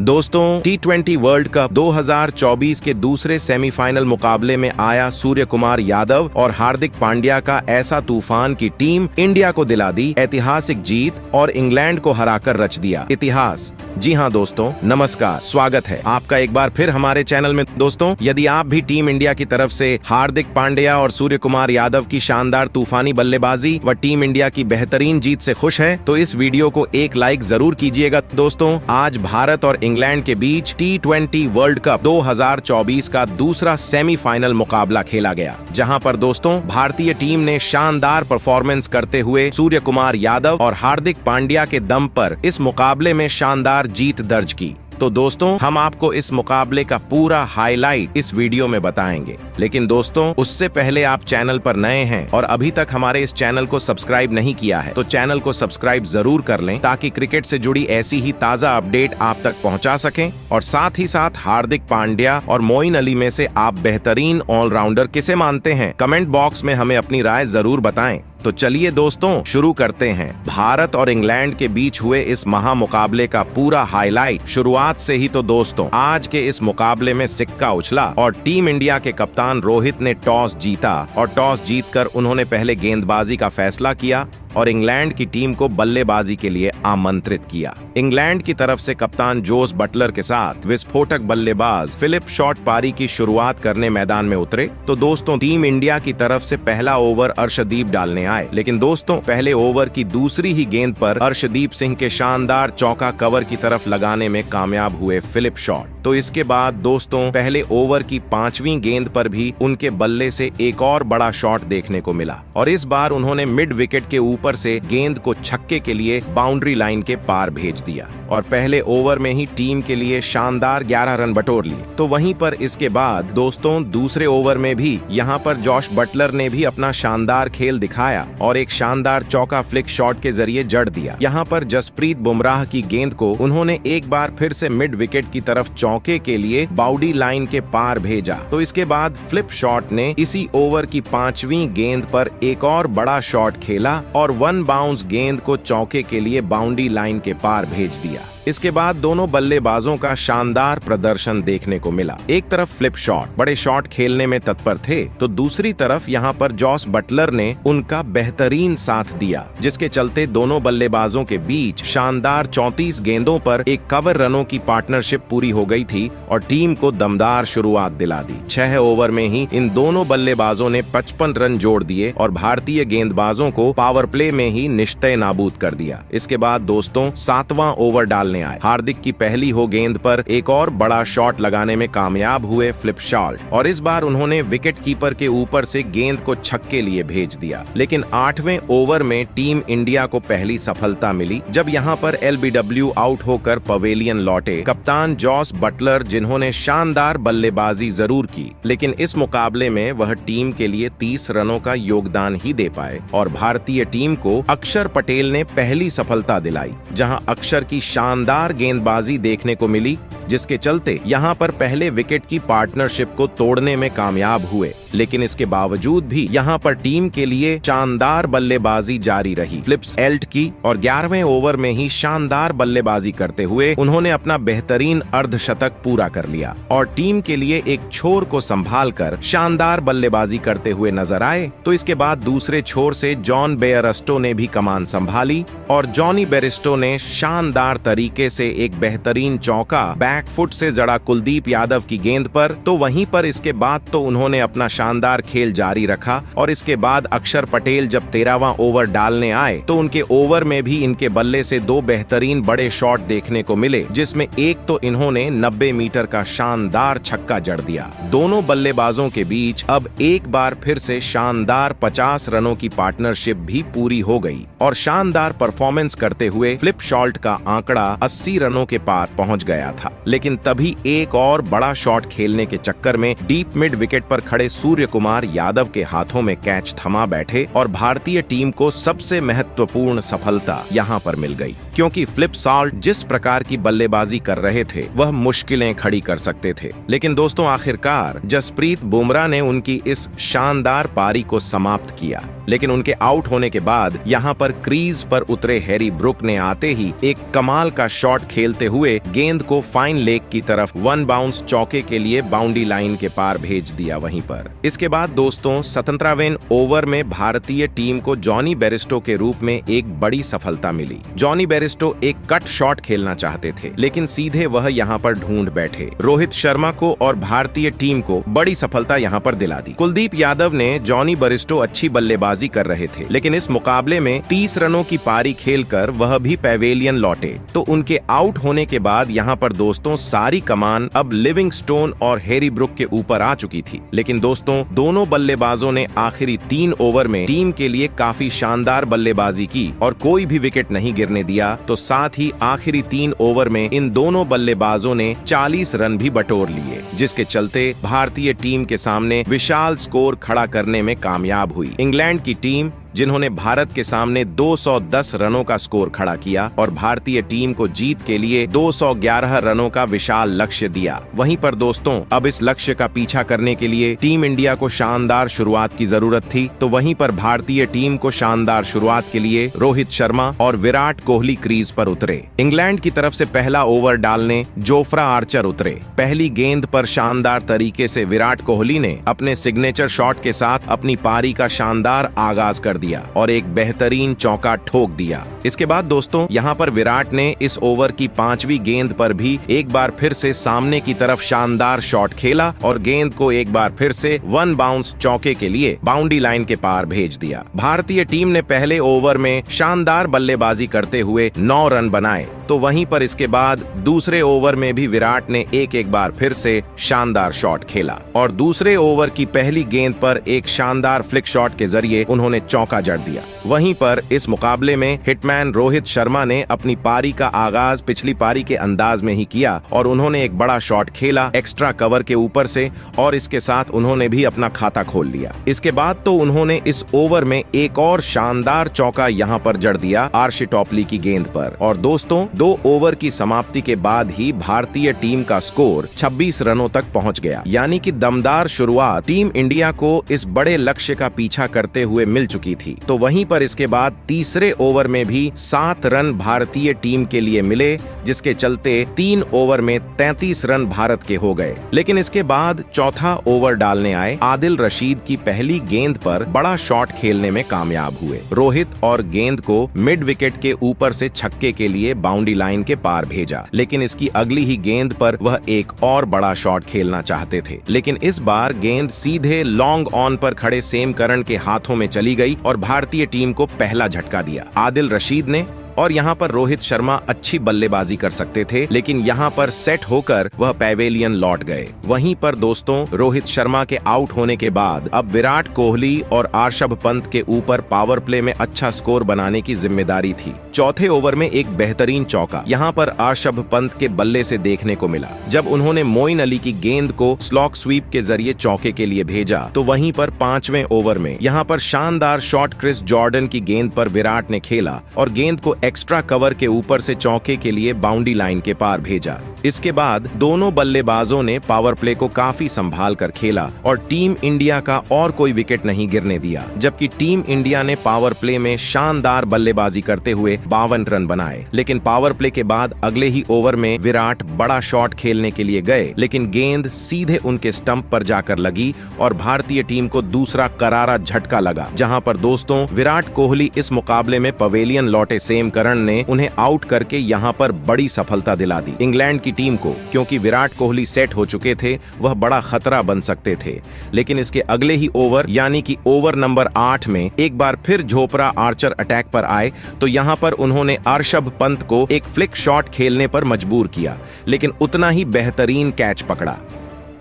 दोस्तों, T20 world cup 2024 के दूसरे सेमीफाइनल मुकाबले में आया सूर्य कुमार यादव और हार्दिक पांड्या का ऐसा तूफान की टीम इंडिया को दिला दी ऐतिहासिक जीत और इंग्लैंड को हराकर रच दिया इतिहास। जी हाँ दोस्तों, नमस्कार, स्वागत है आपका एक बार फिर हमारे चैनल में। दोस्तों, यदि आप भी टीम इंडिया की तरफ से हार्दिक पांड्या और सूर्य कुमार यादव की शानदार तूफानी बल्लेबाजी व टीम इंडिया की बेहतरीन जीत से खुश है तो इस वीडियो को एक लाइक जरूर कीजिएगा। दोस्तों, आज भारत और इंग्लैंड के बीच T20 वर्ल्ड कप 2024 का दूसरा सेमीफाइनल मुकाबला खेला गया, जहां पर दोस्तों भारतीय टीम ने शानदार परफॉर्मेंस करते हुए सूर्य कुमार यादव और हार्दिक पांड्या के दम पर इस मुकाबले में शानदार जीत दर्ज की। तो दोस्तों, हम आपको इस मुकाबले का पूरा हाईलाइट इस वीडियो में बताएंगे। लेकिन दोस्तों, उससे पहले आप चैनल पर नए हैं और अभी तक हमारे इस चैनल को सब्सक्राइब नहीं किया है तो चैनल को सब्सक्राइब जरूर कर लें ताकि क्रिकेट से जुड़ी ऐसी ही ताजा अपडेट आप तक पहुंचा सकें। और साथ ही साथ हार्दिक पांड्या और मोइन अली में से आप बेहतरीन ऑलराउंडर किसे मानते हैं, कमेंट बॉक्स में हमें अपनी राय जरूर बताएं। तो चलिए दोस्तों, शुरू करते हैं भारत और इंग्लैंड के बीच हुए इस महामुकाबले का पूरा हाईलाइट शुरुआत से ही। तो दोस्तों, आज के इस मुकाबले में सिक्का उछला और टीम इंडिया के कप्तान रोहित ने टॉस जीता और टॉस जीतकर उन्होंने पहले गेंदबाजी का फैसला किया और इंग्लैंड की टीम को बल्लेबाजी के लिए आमंत्रित किया। इंग्लैंड की तरफ से कप्तान जोस बटलर के साथ विस्फोटक बल्लेबाज फिलिप शॉर्ट पारी की शुरुआत करने मैदान में उतरे। तो दोस्तों, टीम इंडिया की तरफ से पहला ओवर अर्शदीप डालने आए, लेकिन दोस्तों पहले ओवर की दूसरी ही गेंद पर अर्शदीप सिंह के शानदार चौका कवर की तरफ लगाने में कामयाब हुए फिलिप शॉर्ट। तो इसके बाद दोस्तों पहले ओवर की 5वीं गेंद पर भी उनके बल्ले से एक और बड़ा शॉट देखने को मिला और इस बार उन्होंने मिड विकेट के ऊपर से गेंद को छक्के के लिए बाउंड्री लाइन के पार भेज दिया और पहले ओवर में ही टीम के लिए शानदार 11 रन बटोर लिए। तो वहीं पर इसके बाद दोस्तों दूसरे ओवर में भी यहाँ पर जॉश बटलर ने भी अपना शानदार खेल दिखाया और एक शानदार चौका फ्लिक शॉट के जरिए जड़ दिया। यहाँ पर जसप्रीत बुमराह की गेंद को उन्होंने एक बार फिर से मिड विकेट की तरफ चौके के लिए बाउंड्री लाइन के पार भेजा। तो इसके बाद फ्लिप शॉट ने इसी ओवर की 5वीं गेंद पर एक और बड़ा शॉट खेला और 1 बाउंस गेंद को चौके के लिए बाउंड्री लाइन के पार भेज दिया। इसके बाद दोनों बल्लेबाजों का शानदार प्रदर्शन देखने को मिला। एक तरफ फ्लिप शॉट बड़े शॉट खेलने में तत्पर थे तो दूसरी तरफ यहाँ पर जॉस बटलर ने उनका बेहतरीन साथ दिया, जिसके चलते दोनों बल्लेबाजों के बीच शानदार 34 गेंदों पर एक कवर रनों की पार्टनरशिप पूरी हो गई थी और टीम को दमदार शुरुआत दिला दी। 6 ओवर में ही इन दोनों बल्लेबाजों ने 55 रन जोड़ दिए और भारतीय गेंदबाजों को पावर प्ले में ही निश्चय नाबूद कर दिया। इसके बाद दोस्तों 7वां ओवर डालने आए। हार्दिक की पहली हो गेंद पर एक और बड़ा शॉट लगाने में कामयाब हुए फ्लिप शॉट और इस बार उन्होंने विकेट कीपर के ऊपर से गेंद को छक्के लिए भेज दिया। लेकिन 8वें ओवर में टीम इंडिया को पहली सफलता मिली जब यहां पर LBW आउट होकर पवेलियन लौटे कप्तान जॉस बटलर, जिन्होंने शानदार बल्लेबाजी जरूर की लेकिन इस मुकाबले में वह टीम के लिए 30 रनों का योगदान ही दे पाए और भारतीय टीम को अक्षर पटेल ने पहली सफलता दिलाई, जहां अक्षर की शानदार गेंदबाजी देखने को मिली, जिसके चलते यहां पर पहले विकेट की पार्टनरशिप को तोड़ने में कामयाब हुए। लेकिन इसके बावजूद भी यहां पर टीम के लिए शानदार बल्लेबाजी जारी रही। फ्लिप्स एल्ट की और 11वें ओवर में ही शानदार बल्लेबाजी करते हुए उन्होंने अपना बेहतरीन अर्धशतक पूरा कर लिया और टीम के लिए एक छोर को संभाल कर शानदार बल्लेबाजी करते हुए नजर आए। तो इसके बाद दूसरे छोर से जॉन बेयरस्टो ने भी कमान संभाली और जॉनी बेयरस्टो ने शानदार तरीके से एक बेहतरीन चौका बैकफुट से जड़ा कुलदीप यादव की गेंद पर। तो वहीं पर इसके बाद तो उन्होंने अपना शानदार खेल जारी रखा और इसके बाद अक्षर पटेल जब 13वां ओवर डालने आए तो उनके ओवर में भी इनके बल्ले से 2 बेहतरीन बड़े शॉट देखने को मिले, जिसमें एक तो इन्होंने 90 मीटर का शानदार छक्का जड़ दिया। दोनों बल्लेबाजों के बीच अब एक बार फिर से शानदार 50 रनों की पार्टनरशिप भी पूरी हो गई और शानदार परफॉर्मेंस करते हुए फ्लिप शॉट का आंकड़ा 80 रनों के पार पहुंच गया था। लेकिन तभी एक और बड़ा शॉट खेलने के चक्कर में डीप मिड विकेट पर खड़े सूर्य कुमार यादव के हाथों में कैच थमा बैठे और भारतीय टीम को सबसे महत्वपूर्ण सफलता यहां पर मिल गई, क्योंकि फ्लिप सॉल्ट जिस प्रकार की बल्लेबाजी कर रहे थे वह मुश्किलें खड़ी कर सकते थे। लेकिन दोस्तों आखिरकार जसप्रीत बुमराह ने उनकी इस शानदार पारी को समाप्त किया। लेकिन उनके आउट होने के बाद यहां पर क्रीज पर उतरे हैरी ब्रुक ने आते ही एक कमाल का शॉट खेलते हुए गेंद को फाइन लेग की तरफ वन बाउंस चौके के लिए बाउंड्री लाइन के पार भेज दिया। वहीं पर इसके बाद दोस्तों 17वें ओवर में भारतीय टीम को जॉनी बेरिस्टो के रूप में एक बड़ी सफलता मिली। जॉनी बेरिस्टो एक कट शॉट खेलना चाहते थे लेकिन सीधे वह यहां पर ढूंढ बैठे। रोहित शर्मा को और भारतीय टीम को बड़ी सफलता यहां पर दिला दी। कुलदीप यादव ने जॉनी बेरिस्टो अच्छी बल्लेबाजी कर रहे थे लेकिन इस मुकाबले में 30 रनों की पारी खेलकर वह भी पैवेलियन लौटे। तो उनके आउट होने के बाद यहां पर दोस्तों सारी कमान अब लिविंगस्टोन और हैरी ब्रुक के ऊपर आ चुकी थी। लेकिन दोस्तों दोनों बल्लेबाजों ने आखिरी 3 ओवर में टीम के लिए काफी शानदार बल्लेबाजी की और कोई भी विकेट नहीं गिरने दिया। तो साथ ही आखिरी 3 ओवर में इन दोनों बल्लेबाजों ने 40 रन भी बटोर लिए, जिसके चलते भारतीय टीम के सामने विशाल स्कोर खड़ा करने में कामयाब हुई। इंग्लैंड की टीम जिन्होंने भारत के सामने 210 रनों का स्कोर खड़ा किया और भारतीय टीम को जीत के लिए 211 रनों का विशाल लक्ष्य दिया। वहीं पर दोस्तों अब इस लक्ष्य का पीछा करने के लिए टीम इंडिया को शानदार शुरुआत की जरूरत थी। तो वहीं पर भारतीय टीम को शानदार शुरुआत के लिए रोहित शर्मा और विराट कोहली क्रीज पर उतरे। इंग्लैंड की तरफ से पहला ओवर डालने जोफ्रा आर्चर उतरे। पहली गेंद पर शानदार तरीके से विराट कोहली ने अपने सिग्नेचर शॉट के साथ अपनी पारी का शानदार आगाज कर दिया और एक बेहतरीन चौका ठोक दिया। इसके बाद दोस्तों यहां पर विराट ने इस ओवर की 5वीं गेंद पर भी एक बार फिर से सामने की तरफ शानदार शॉट खेला और गेंद को एक बार फिर से वन बाउंस चौके के लिए बाउंड्री लाइन के पार भेज दिया। भारतीय टीम ने पहले ओवर में शानदार बल्लेबाजी करते हुए 9 रन बनाए। तो वहीं पर इसके बाद दूसरे ओवर में भी विराट ने एक बार फिर से शानदार शॉट खेला और दूसरे ओवर की पहली गेंद पर एक शानदार फ्लिक शॉट के जरिए उन्होंने चौका जड़ दिया। वहीं पर इस मुकाबले में हिटमैन रोहित शर्मा ने अपनी पारी का आगाज पिछली पारी के अंदाज में ही किया और उन्होंने एक बड़ा शॉट खेला एक्स्ट्रा कवर के ऊपर से और इसके साथ उन्होंने भी अपना खाता खोल लिया। इसके बाद तो उन्होंने इस ओवर में एक और शानदार चौका यहां पर जड़ दिया आर्शी टॉपली की गेंद पर। और दोस्तों 2 ओवर की समाप्ति के बाद ही भारतीय टीम का स्कोर 26 रनों तक पहुंच गया, यानी कि दमदार शुरुआत टीम इंडिया को इस बड़े लक्ष्य का पीछा करते हुए मिल चुकी थी। तो वहीं पर इसके बाद तीसरे ओवर में भी 7 रन भारतीय टीम के लिए मिले, जिसके चलते 3 ओवर में 33 रन भारत के हो गए। लेकिन इसके बाद चौथा ओवर डालने आए आदिल रशीद की पहली गेंद पर बड़ा शॉट खेलने में कामयाब हुए। रोहित और गेंद को मिड विकेट के ऊपर से छक्के के लिए बाउंड्री लाइन के पार भेजा, लेकिन इसकी अगली ही गेंद पर वह एक और बड़ा शॉट खेलना चाहते थे। लेकिन इस बार गेंद सीधे लॉन्ग ऑन पर खड़े सेम करन के हाथों में चली गई और भारतीय टीम को पहला झटका दिया आदिल रशीद ने। और यहाँ पर रोहित शर्मा अच्छी बल्लेबाजी कर सकते थे, लेकिन यहाँ पर सेट होकर वह पैवेलियन लौट गए। वहीं पर दोस्तों रोहित शर्मा के आउट होने के बाद अब विराट कोहली और आर्शभ पंत के ऊपर पावर प्ले में अच्छा स्कोर बनाने की जिम्मेदारी थी। चौथे ओवर में एक बेहतरीन चौका यहाँ पर आर्शभ पंत के बल्ले से देखने को मिला, जब उन्होंने मोइन अली की गेंद को स्लॉक स्वीप के जरिए चौके के लिए भेजा। तो वहीं पर 5वें ओवर में यहाँ पर शानदार शॉट क्रिस जॉर्डन की गेंद पर विराट ने खेला और गेंद को एक्स्ट्रा कवर के ऊपर से चौके के लिए बाउंड्री लाइन के पार भेजा। इसके बाद दोनों बल्लेबाजों ने पावर प्ले को काफी संभाल कर खेला और टीम इंडिया का और कोई विकेट नहीं गिरने दिया, जबकि टीम इंडिया ने पावर प्ले में शानदार बल्लेबाजी करते हुए 52 रन बनाए। लेकिन पावर प्ले के बाद अगले ही ओवर में विराट बड़ा शॉट खेलने के लिए गए, लेकिन गेंद सीधे उनके स्टंप पर जाकर लगी और भारतीय टीम को दूसरा करारा झटका लगा, जहां पर दोस्तों विराट कोहली इस मुकाबले में पवेलियन लौटे सेम करन ने उन्हें आउट करके यहां पर बड़ी सफलता दिला दी इंग्लैंड की टीम को, क्योंकि विराट कोहली सेट हो चुके थे, वह बड़ा खतरा बन सकते थे। लेकिन इसके अगले ही ओवर यानी कि ओवर नंबर 8 में एक बार फिर झोपड़ा आर्चर अटैक पर आए, तो यहां पर उन्होंने आर्शभ पंत को एक फ्लिक शॉट खेलने पर मजबूर किया, लेकिन उतना ही बेहतरीन कैच पकड़ा।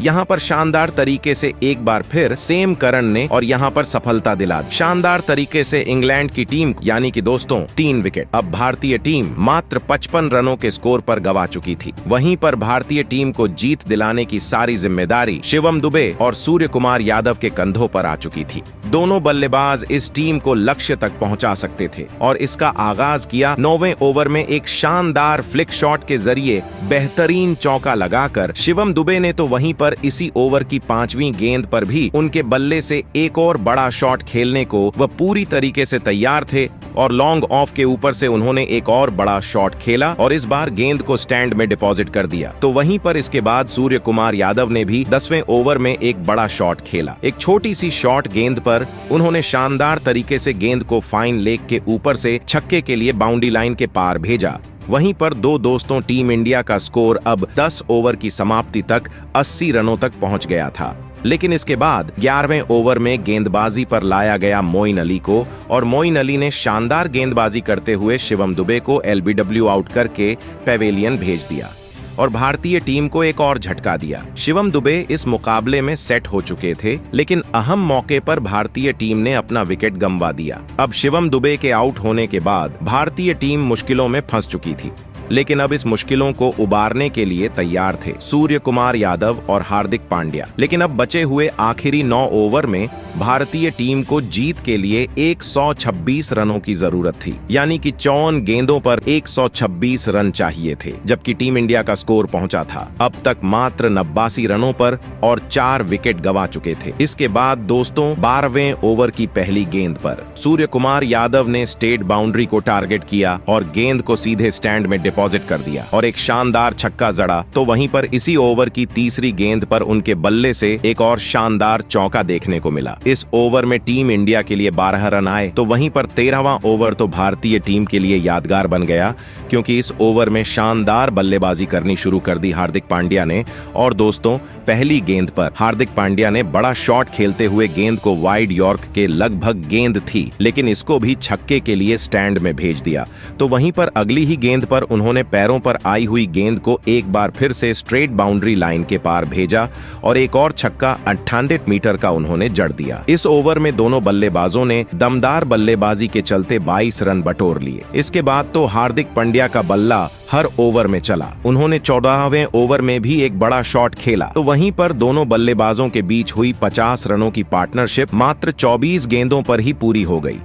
यहाँ पर शानदार तरीके से एक बार फिर सेम करन ने और यहाँ पर सफलता दिला दी। शानदार तरीके से इंग्लैंड की टीम यानी कि दोस्तों 3 विकेट। अब भारतीय टीम मात्र 55 रनों के स्कोर पर गवा चुकी थी। वहीं पर भारतीय टीम को जीत दिलाने की सारी जिम्मेदारी शिवम दुबे और सूर्य कुमार यादव के कंधों पर आ चुकी थी। दोनों बल्लेबाज इस टीम को लक्ष्य तक पहुंचा सकते थे और इसका आगाज किया 9वें ओवर में एक शानदार फ्लिक शॉट के जरिए बेहतरीन चौका लगाकर। शिवम दुबे ने तो वहीं पर इसी ओवर की 5वीं गेंद पर भी उनके बल्ले से एक और बड़ा शॉट खेलने को वह पूरी तरीके से तैयार थे और लॉन्ग ऑफ के ऊपर से उन्होंने एक और बड़ा शॉट खेला और इस बार गेंद को स्टैंड में डिपॉजिट कर दिया। तो वहीं पर इसके बाद सूर्य कुमार यादव ने भी 10वें ओवर में एक बड़ा शॉट खेला। एक छोटी सी शॉट गेंद पर उन्होंने शानदार तरीके से गेंद को फाइन लेग के ऊपर से छक्के के लिए बाउंड्री लाइन के पार भेजा। वहीं पर दोस्तों टीम इंडिया का स्कोर अब 10 ओवर की समाप्ति तक 80 रनों तक पहुंच गया था। लेकिन इसके बाद 11वें ओवर में गेंदबाजी पर लाया गया मोइन अली को और मोइन अली ने शानदार गेंदबाजी करते हुए शिवम दुबे को LBW आउट करके पेवेलियन भेज दिया और भारतीय टीम को एक और झटका दिया। शिवम दुबे इस मुकाबले में सेट हो चुके थे, लेकिन अहम मौके पर भारतीय टीम ने अपना विकेट गंवा दिया। अब शिवम दुबे के आउट होने के बाद भारतीय टीम मुश्किलों में फंस चुकी थी, लेकिन अब इस मुश्किलों को उबारने के लिए तैयार थे सूर्य कुमार यादव और हार्दिक पांड्या। लेकिन अब बचे हुए आखिरी 9 ओवर में भारतीय टीम को जीत के लिए 126 रनों की जरूरत थी, यानी कि 54 गेंदों पर 126 रन चाहिए थे, जबकि टीम इंडिया का स्कोर पहुंचा था अब तक मात्र 89 रनों पर और 4 विकेट गंवा चुके थे। इसके बाद दोस्तों 12वें ओवर की पहली गेंद पर सूर्य कुमार यादव ने स्टेट बाउंड्री को टारगेट किया और गेंद को सीधे स्टैंड में डिपॉजिट कर दिया और एक शानदार छक्का जड़ा। तो वहीं पर इसी ओवर की तीसरी गेंद पर उनके बल्ले से एक और शानदार चौका देखने को मिला। इस ओवर में टीम इंडिया के लिए 12 रन आए। तो वहीं पर 13वां ओवर तो भारतीय टीम के लिए यादगार बन गया, क्योंकि इस ओवर में शानदार बल्लेबाजी करनी शुरू कर दी हार्दिक पांड्या ने। और दोस्तों पहली गेंद पर हार्दिक पांड्या ने बड़ा शॉट खेलते हुए गेंद को वाइड यॉर्क के लगभग गेंद थी, लेकिन इसको भी छक्के के लिए स्टैंड में भेज दिया। तो वहीं पर अगली ही गेंद पर उन्होंने पैरों पर आई हुई गेंद को एक बार फिर से स्ट्रेट बाउंड्री लाइन के पार भेजा और एक और छक्का 98 मीटर का उन्होंने जड़ दिया। इस ओवर में दोनों बल्लेबाजों ने दमदार बल्लेबाजी के चलते 22 रन बटोर लिए। इसके बाद तो हार्दिक पांड्या का बल्ला हर ओवर में चला। उन्होंने 14वें ओवर में भी एक बड़ा शॉट खेला। तो वहीं पर दोनों बल्लेबाजों के बीच हुई 50 रनों की पार्टनरशिप मात्र 24 गेंदों पर ही पूरी हो गई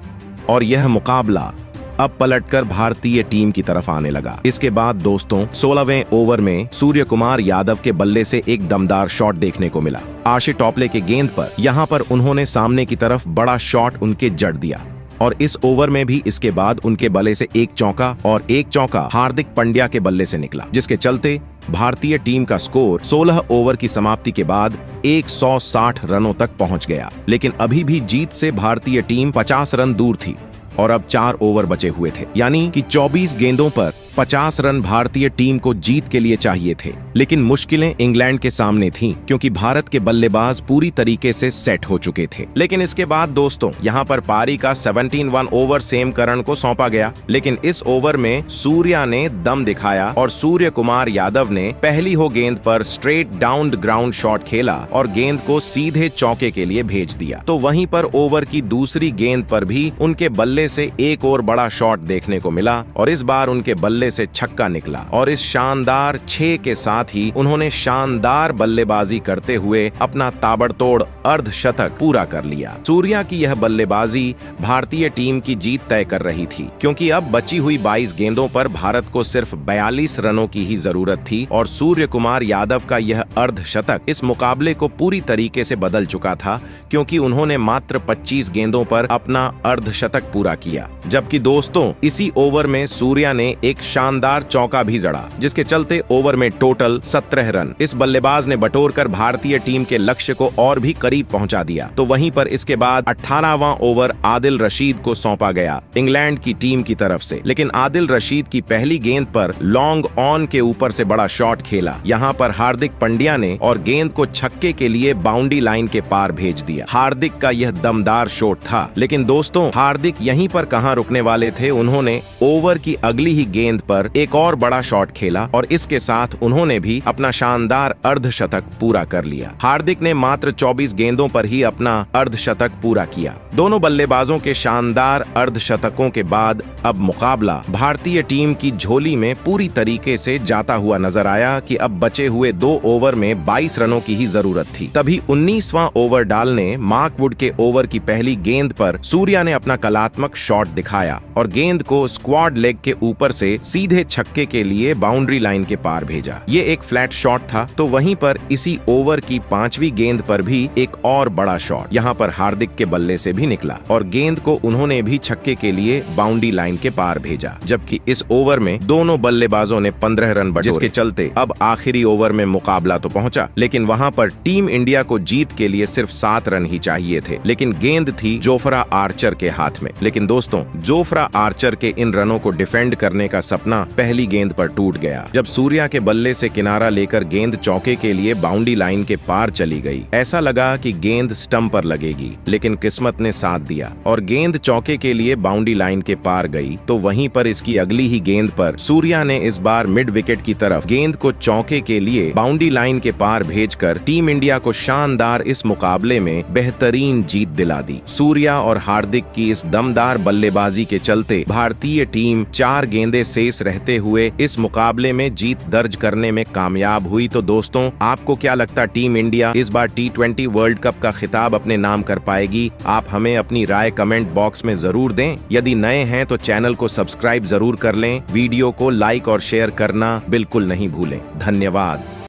और यह मुकाबला अब पलटकर भारतीय टीम की तरफ आने लगा। इसके बाद दोस्तों 16वें ओवर में सूर्य कुमार यादव के बल्ले से एक दमदार शॉट देखने को मिला। आशी टॉपले के गेंद पर यहाँ पर उन्होंने सामने की तरफ बड़ा शॉट उनके जड़ दिया और इस ओवर में भी इसके बाद उनके बल्ले से एक चौका और एक चौका हार्दिक पांड्या के बल्ले से निकला, जिसके चलते भारतीय टीम का स्कोर 16 ओवर की समाप्ति के बाद 160 रनों तक पहुंच गया। लेकिन अभी भी जीत से भारतीय टीम 50 रन दूर थी और अब 4 ओवर बचे हुए थे, यानी कि 24 गेंदों पर 50 रन भारतीय टीम को जीत के लिए चाहिए थे। लेकिन मुश्किलें इंग्लैंड के सामने थीं, क्योंकि भारत के बल्लेबाज पूरी तरीके से सेट हो चुके थे। लेकिन इसके बाद दोस्तों यहाँ पर पारी का 17 ओवर सेम करन को सौंपा गया। लेकिन इस ओवर में सूर्या ने दम दिखाया और सूर्य कुमार यादव ने पहली हो गेंद पर straight down the ground shot खेला और गेंद को सीधे चौके के लिए भेज दिया। तो वहीं पर ओवर की दूसरी गेंद पर भी उनके बल्ले से एक और बड़ा शॉट देखने को मिला और इस बार उनके बल्ले से छक्का निकला और इस शानदार 6 के साथ ही उन्होंने शानदार बल्लेबाजी करते हुए अपना ताबड़तोड़ अर्धशतक पूरा कर लिया। सूर्या की यह बल्लेबाजी भारतीय टीम की जीत तय कर रही थी, क्योंकि अब बची हुई 22 गेंदों पर भारत को सिर्फ 42 रनों की ही जरूरत थी और सूर्य कुमार यादव का यह अर्धशतक इस मुकाबले को पूरी तरीके से बदल चुका था, क्योंकि उन्होंने मात्र 25 गेंदों पर अपना अर्धशतक पूरा किया। जबकि दोस्तों इसी ओवर में सूर्या ने एक शानदार चौका भी जड़ा, जिसके चलते ओवर में टोटल 17 रन इस बल्लेबाज ने बटोरकर भारतीय टीम के लक्ष्य को और भी करीब पहुंचा दिया। तो वहीं पर इसके बाद 18वां ओवर आदिल रशीद को सौंपा गया इंग्लैंड की टीम की तरफ से। लेकिन आदिल रशीद की पहली गेंद पर लॉन्ग ऑन के ऊपर से बड़ा शॉट खेला। यहाँ पर हार्दिक पांड्या ने और गेंद को छक्के के लिए बाउंड्री लाइन के पार भेज दिया। हार्दिक का यह दमदार शॉट था। लेकिन दोस्तों हार्दिक यहीं पर कहां रुकने वाले थे। उन्होंने ओवर की अगली ही गेंद गेंद पर एक और बड़ा शॉट खेला और इसके साथ उन्होंने भी अपना शानदार अर्धशतक पूरा कर लिया। हार्दिक ने मात्र 24 गेंदों पर ही अपना अर्धशतक पूरा किया। दोनों बल्लेबाजों के शानदार अर्धशतकों के बाद अब मुकाबला भारतीय टीम की झोली में पूरी तरीके से जाता हुआ नजर आया कि अब बचे हुए 2 ओवर में 22 रनों की ही जरूरत थी। तभी 19वां ओवर डालने मार्क वुड के ओवर की पहली गेंद पर सूर्या ने अपना कलात्मक शॉट दिखाया और गेंद को स्क्वाड लेग के ऊपर से सीधे छक्के के लिए बाउंड्री लाइन के पार भेजा। ये एक फ्लैट शॉट था। तो वहीं पर इसी ओवर की 5वीं गेंद पर भी एक और बड़ा शॉट यहाँ पर हार्दिक के बल्ले से भी निकला और गेंद को उन्होंने भी छक्के के लिए बाउंड्री लाइन के पार भेजा। जबकि इस ओवर में दोनों बल्लेबाजों ने 15 रन बटोरे, जिसके चलते अब आखिरी ओवर में मुकाबला तो पहुंचा, लेकिन वहां पर टीम इंडिया को जीत के लिए सिर्फ 7 रन ही चाहिए थे। लेकिन गेंद थी जोफ्रा आर्चर के हाथ में। लेकिन दोस्तों, जोफ्रा आर्चर के इन रनों को डिफेंड करने का सपना पहली गेंद पर टूट गया जब सूर्या के बल्ले से किनारा लेकर गेंद चौके के लिए बाउंड्री लाइन के पार चली गई। ऐसा लगा कि गेंद स्टंप पर लगेगी, लेकिन किस्मत ने साथ दिया और गेंद चौके के लिए बाउंड्री लाइन के पार गई। तो वहीं पर इसकी अगली ही गेंद पर सूर्या ने इस बार मिड विकेट की तरफ गेंद को चौके के लिए बाउंड्री लाइन के पार भेजकर टीम इंडिया को शानदार इस मुकाबले में बेहतरीन जीत दिला दी। सूर्या और हार्दिक की इस दमदार बल्लेबाजी के चलते भारतीय टीम 4 गेंदें शेष रहते हुए इस मुकाबले में जीत दर्ज करने में कामयाब हुई। तो दोस्तों, आपको क्या लगता, टीम इंडिया इस बार T20 वर्ल्ड कप का खिताब अपने नाम कर पाएगी? आप हमें अपनी राय कमेंट बॉक्स में जरूर दें। यदि नए हैं तो चैनल को सब्सक्राइब जरूर कर लें। वीडियो को लाइक और शेयर करना बिल्कुल नहीं भूलें। धन्यवाद।